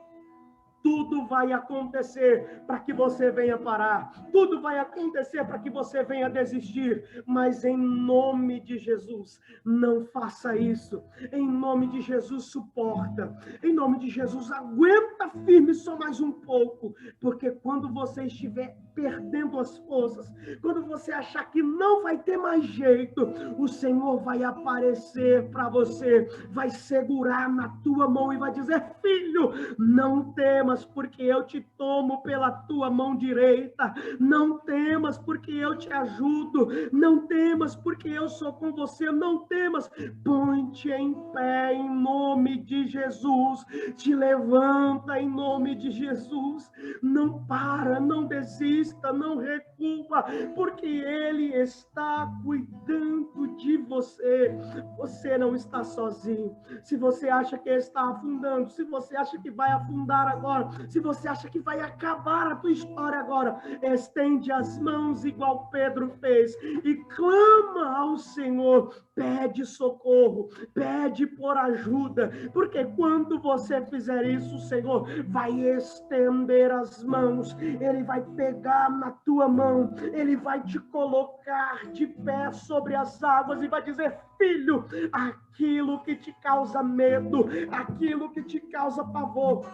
Tudo vai acontecer para que você venha parar. Tudo vai acontecer para que você venha desistir. Mas em nome de Jesus, não faça isso. Em nome de Jesus, suporta. Em nome de Jesus, aguenta firme só mais um pouco. Porque quando você estiver perdendo as forças, quando você achar que não vai ter mais jeito, o Senhor vai aparecer para você, vai segurar na tua mão e vai dizer: filho, não temas, porque eu te tomo pela tua mão direita. Não temas, porque eu te ajudo. Não temas, porque eu sou com você. Não temas. Põe-te em pé em nome de Jesus. Te levanta em nome de Jesus. Não para, não desista, não recua, porque Ele está cuidando de você. Você não está sozinho. Se você acha que está afundando, se você acha que vai afundar agora, se você acha que vai acabar a tua história agora, estende as mãos igual Pedro fez e clama ao Senhor, pede socorro, pede por ajuda, porque quando você fizer isso, o Senhor vai estender as mãos, Ele vai pegar na tua mão, Ele vai te colocar de pé sobre as águas e vai dizer: filho, aquilo que te causa medo, aquilo que te causa pavor,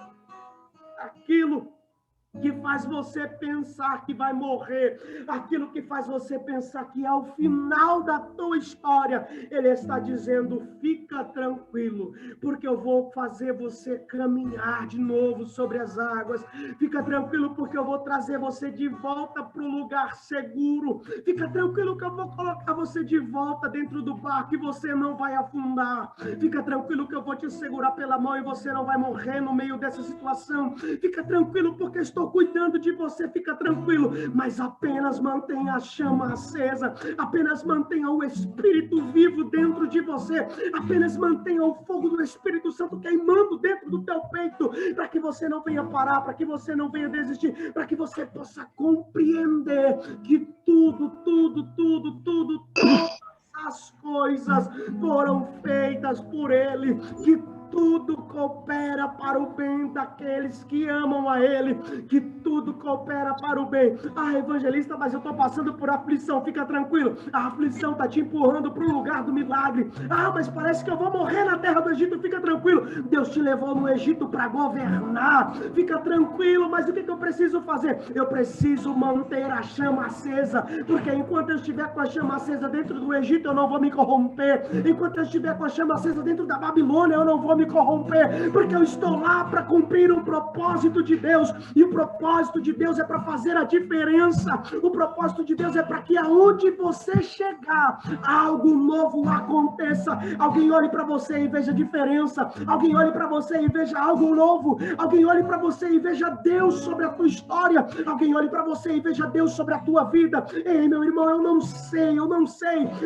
aquilo que faz você pensar que vai morrer, aquilo que faz você pensar que é o final da tua história, Ele está dizendo: fica tranquilo, porque eu vou fazer você caminhar de novo sobre as águas. Fica tranquilo, porque eu vou trazer você de volta para o lugar seguro. Fica tranquilo que eu vou colocar você de volta dentro do barco e você não vai afundar. Fica tranquilo que eu vou te segurar pela mão e você não vai morrer no meio dessa situação. Fica tranquilo, porque estou cuidando de você. Fica tranquilo, mas apenas mantenha a chama acesa, apenas mantenha o Espírito vivo dentro de você, apenas mantenha o fogo do Espírito Santo queimando dentro do teu peito, para que você não venha parar, para que você não venha desistir, para que você possa compreender que todas as coisas foram feitas por Ele, que tudo coopera para o bem daqueles que amam a Ele, que tudo coopera para o bem. Ah, evangelista, mas eu estou passando por aflição. Fica tranquilo, a aflição está te empurrando para o lugar do milagre. Ah, mas parece que eu vou morrer na terra do Egito. Fica tranquilo, Deus te levou no Egito para governar. Fica tranquilo, mas o que eu preciso fazer? Eu preciso manter a chama acesa, porque enquanto eu estiver com a chama acesa dentro do Egito, eu não vou me corromper. Enquanto eu estiver com a chama acesa dentro da Babilônia, eu não vou vou me corromper, porque eu estou lá para cumprir um propósito de Deus, e o propósito de Deus é para fazer a diferença. O propósito de Deus é para que aonde você chegar, algo novo aconteça. Alguém olhe para você e veja diferença. Alguém olhe para você e veja algo novo. Alguém olhe para você e veja Deus sobre a tua história. Alguém olhe para você e veja Deus sobre a tua vida. Ei, meu irmão, eu não sei,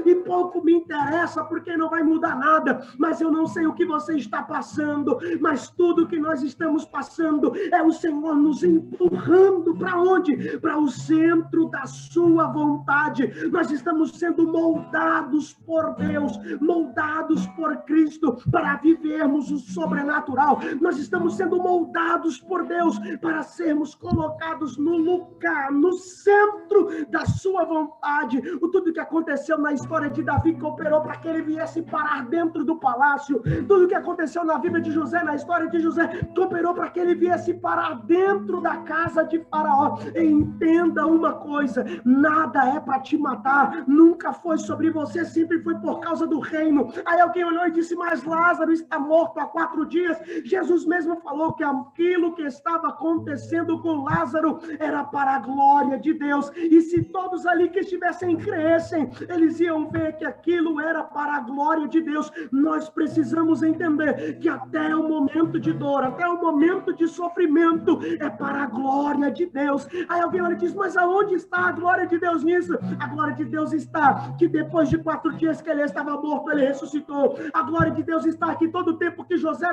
e pouco me interessa, porque não vai mudar nada, mas eu não sei o que você está passando, mas tudo que nós estamos passando é o Senhor nos empurrando para onde? Para o centro da sua vontade. Nós estamos sendo moldados por Deus, moldados por Cristo, para vivermos o sobrenatural. Nós estamos sendo moldados por Deus para sermos colocados no lugar, no centro da sua vontade. Tudo que aconteceu na história de Davi cooperou para que ele viesse parar dentro do palácio. Tudo que aconteceu na vida de José, na história de José, cooperou para que ele viesse parar dentro da casa de Faraó. Entenda uma coisa, nada é para te matar, nunca foi sobre você, sempre foi por causa do reino. Aí alguém olhou e disse, mas Lázaro está morto há 4 dias. Jesus mesmo falou que aquilo que estava acontecendo com Lázaro era para a glória de Deus, e se todos ali que estivessem crescem, eles iam ver que aquilo era para a glória de Deus. Nós precisamos entender que até o momento de dor, até o momento de sofrimento, é para a glória de Deus. Aí alguém olha e diz, mas aonde está a glória de Deus nisso? A glória de Deus está que depois de 4 dias que ele estava morto, ele ressuscitou. A glória de Deus está que todo o tempo que José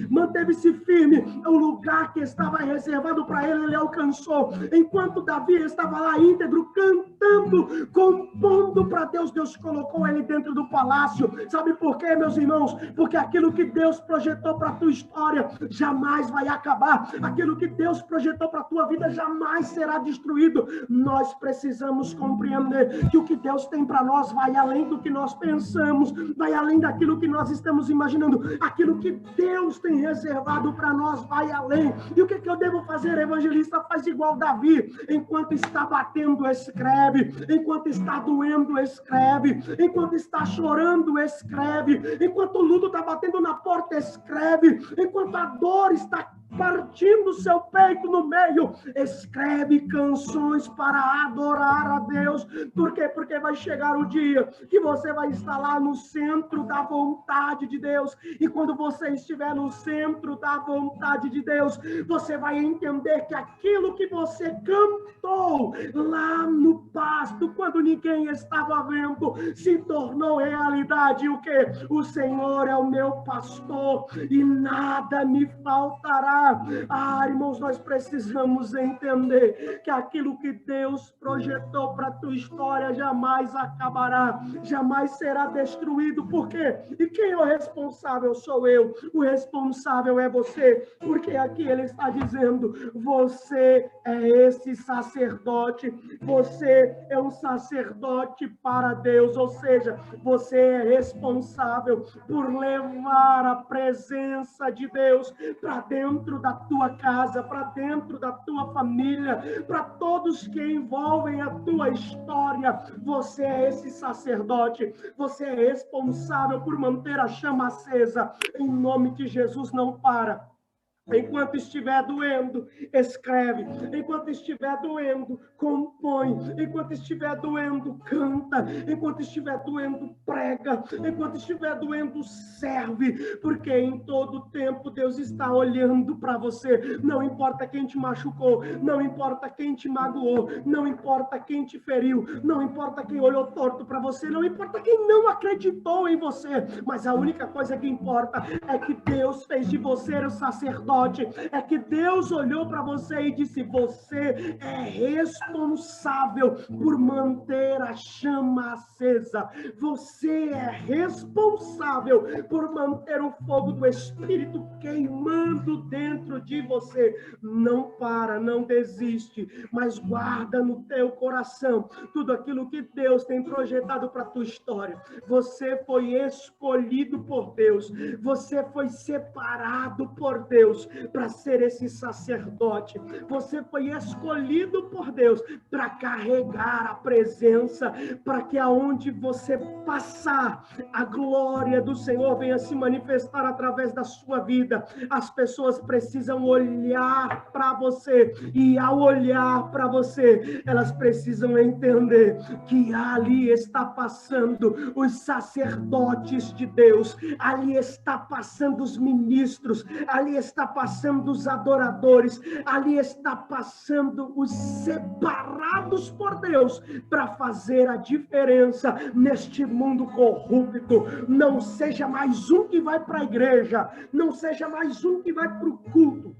manteve-se firme, o lugar que estava reservado para ele, ele alcançou. Enquanto Davi estava lá íntegro, cantando, compondo para Deus, Deus colocou ele dentro do palácio. Sabe por quê, meus irmãos? Porque aquilo que Deus projetou para a tua história jamais vai acabar. Aquilo que Deus projetou para a tua vida jamais será destruído. Nós precisamos compreender que o que Deus tem para nós vai além do que nós pensamos, vai além daquilo que nós estamos imaginando. Aquilo que Deus tem reservado para nós vai além. E o que eu devo fazer, evangelista? Faz igual Davi. Enquanto está batendo, escreve. Enquanto está doendo, escreve. Enquanto está chorando, escreve. Enquanto o luto está batendo na porta, escreve. Enquanto a dor está partindo seu peito no meio, escreve canções para adorar a Deus. Por quê? Porque vai chegar o dia que você vai estar lá no centro da vontade de Deus, e quando você estiver no centro da vontade de Deus, você vai entender que aquilo que você cantou lá no pasto, quando ninguém estava vendo, se tornou realidade. O quê? O Senhor é o meu pastor e nada me faltará. Irmãos, nós precisamos entender que aquilo que Deus projetou para a tua história jamais acabará, jamais será destruído. Por quê? E quem é o responsável? Sou eu. O responsável é você, porque aqui ele está dizendo, você é esse sacerdote, você é um sacerdote para Deus, ou seja, você é responsável por levar a presença de Deus para dentro da tua casa, para dentro da tua família, para todos que envolvem a tua história. Você é esse sacerdote, você é responsável por manter a chama acesa. Em nome de Jesus, não para. Enquanto estiver doendo, escreve. Enquanto estiver doendo, compõe. Enquanto estiver doendo, canta. Enquanto estiver doendo, prega. Enquanto estiver doendo, serve. Porque em todo tempo Deus está olhando para você. Não importa quem te machucou, não importa quem te magoou, não importa quem te feriu, não importa quem olhou torto para você, não importa quem não acreditou em você. Mas a única coisa que importa é que Deus fez de você o sacerdote. É que Deus olhou para você e disse, você é responsável por manter a chama acesa. Você é responsável por manter o fogo do Espírito queimando dentro de você. Não para, não desiste, mas guarda no teu coração tudo aquilo que Deus tem projetado para a tua história. Você foi escolhido por Deus. Você foi separado por Deus. para ser esse sacerdote. Você foi escolhido por Deus para carregar a presença, para que aonde você passar, a glória do Senhor venha se manifestar através da sua vida. As pessoas precisam olhar para você, e ao olhar para você, elas precisam entender que ali está passando os sacerdotes de Deus, ali está passando os ministros, ali está passando os adoradores, ali está passando os separados por Deus para fazer a diferença neste mundo corrupto. Não seja mais um que vai para a igreja, não seja mais um que vai para o culto,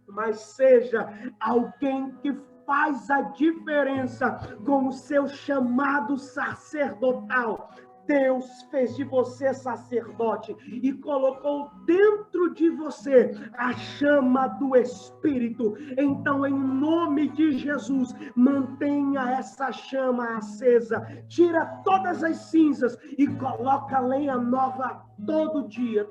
mas seja alguém que faz a diferença com o seu chamado sacerdotal. Deus fez de você sacerdote e colocou dentro de você a chama do Espírito. Então, em nome de Jesus, mantenha essa chama acesa, tira todas as cinzas e coloca lenha nova todo dia,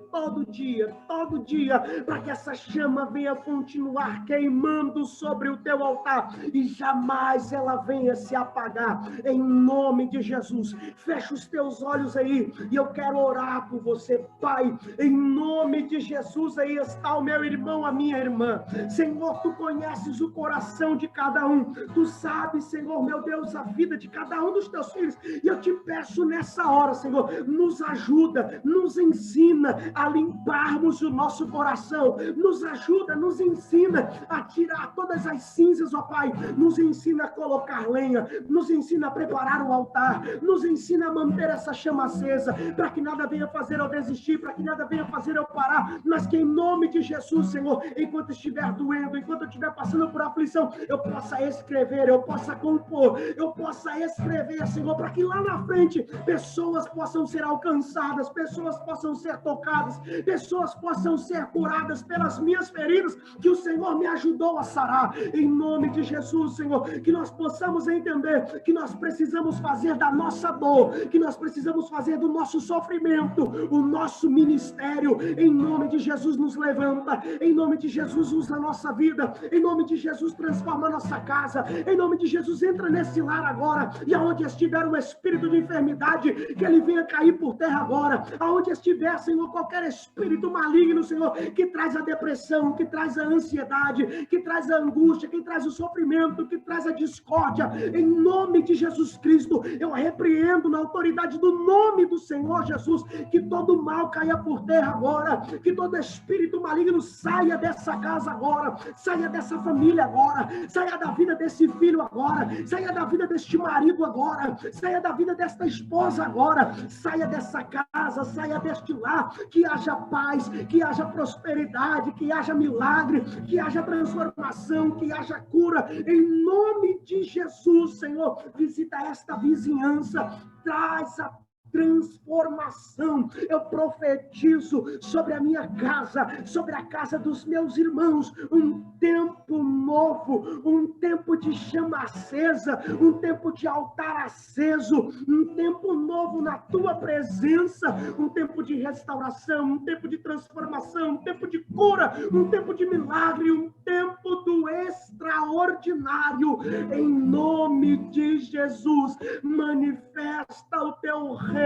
para que essa chama venha continuar queimando sobre o teu altar e jamais ela venha se apagar. Em nome de Jesus, fecha os teus olhos aí e eu quero orar por você, Pai. Em nome de Jesus, aí está o meu irmão, a minha irmã. Senhor, tu conheces o coração de cada um, tu sabes, Senhor, meu Deus, a vida de cada um dos teus filhos, e eu te peço nessa hora, Senhor, nos ajuda, nos ensina a limparmos o nosso coração, nos ajuda, nos ensina a tirar todas as cinzas, ó Pai, nos ensina a colocar lenha, nos ensina a preparar o altar, nos ensina a manter essa chama acesa, para que nada venha fazer eu desistir, para que nada venha fazer eu parar, mas que em nome de Jesus, Senhor, enquanto estiver doendo, enquanto eu estiver passando por aflição, eu possa escrever, eu possa compor, eu possa escrever, Senhor, para que lá na frente pessoas possam ser alcançadas, pessoas possam ser tocadas, pessoas possam ser curadas pelas minhas feridas que o Senhor me ajudou a sarar. Em nome de Jesus, Senhor, que nós possamos entender que nós precisamos fazer da nossa dor, que nós precisamos fazer do nosso sofrimento o nosso ministério. Em nome de Jesus, nos levanta, em nome de Jesus, usa a nossa vida, em nome de Jesus, transforma a nossa casa, em nome de Jesus, entra nesse lar agora, e aonde estiver um espírito de enfermidade, que ele venha cair por terra agora. Aonde estiver, Senhor, qualquer espírito maligno, Senhor, que traz a depressão, que traz a ansiedade, que traz a angústia, que traz o sofrimento, que traz a discórdia, em nome de Jesus Cristo, eu repreendo na autoridade do nome do Senhor Jesus, que todo mal caia por terra agora, que todo espírito maligno saia dessa casa agora, saia dessa família agora, saia da vida desse filho agora, saia da vida deste marido agora, saia da vida desta esposa agora, saia dessa casa, saia deste lar, que haja paz, que haja prosperidade, que haja milagre, que haja transformação, que haja cura, em nome de Jesus, Senhor. Visita esta vizinhança, traz a transformação. Eu profetizo sobre a minha casa, sobre a casa dos meus irmãos, um tempo novo, um tempo de chama acesa, um tempo de altar aceso, um tempo novo na tua presença, um tempo de restauração, um tempo de transformação, um tempo de cura, um tempo de milagre, um tempo do extraordinário. Em nome de Jesus, manifesta o teu reino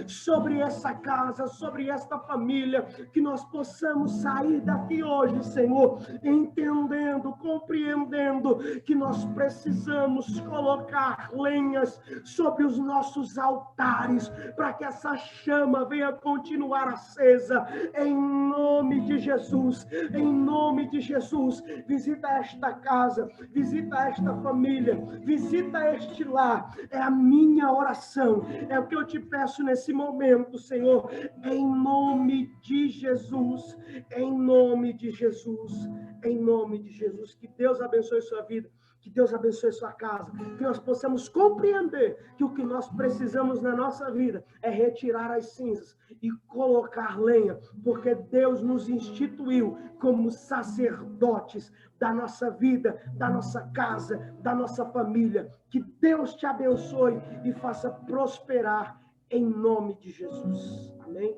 sobre essa casa, sobre esta família, que nós possamos sair daqui hoje, Senhor, entendendo, compreendendo que nós precisamos colocar lenhas sobre os nossos altares, para que essa chama venha continuar acesa, em nome de Jesus, em nome de Jesus. Visita esta casa, visita esta família, visita este lar, é a minha oração, é o que eu te peço nesse momento, Senhor, em nome de Jesus, em nome de Jesus, em nome de Jesus. Que Deus abençoe sua vida, que Deus abençoe sua casa, que nós possamos compreender que o que nós precisamos na nossa vida é retirar as cinzas e colocar lenha, porque Deus nos instituiu como sacerdotes da nossa vida, da nossa casa, da nossa família. Que Deus te abençoe e faça prosperar em nome de Jesus. Amém?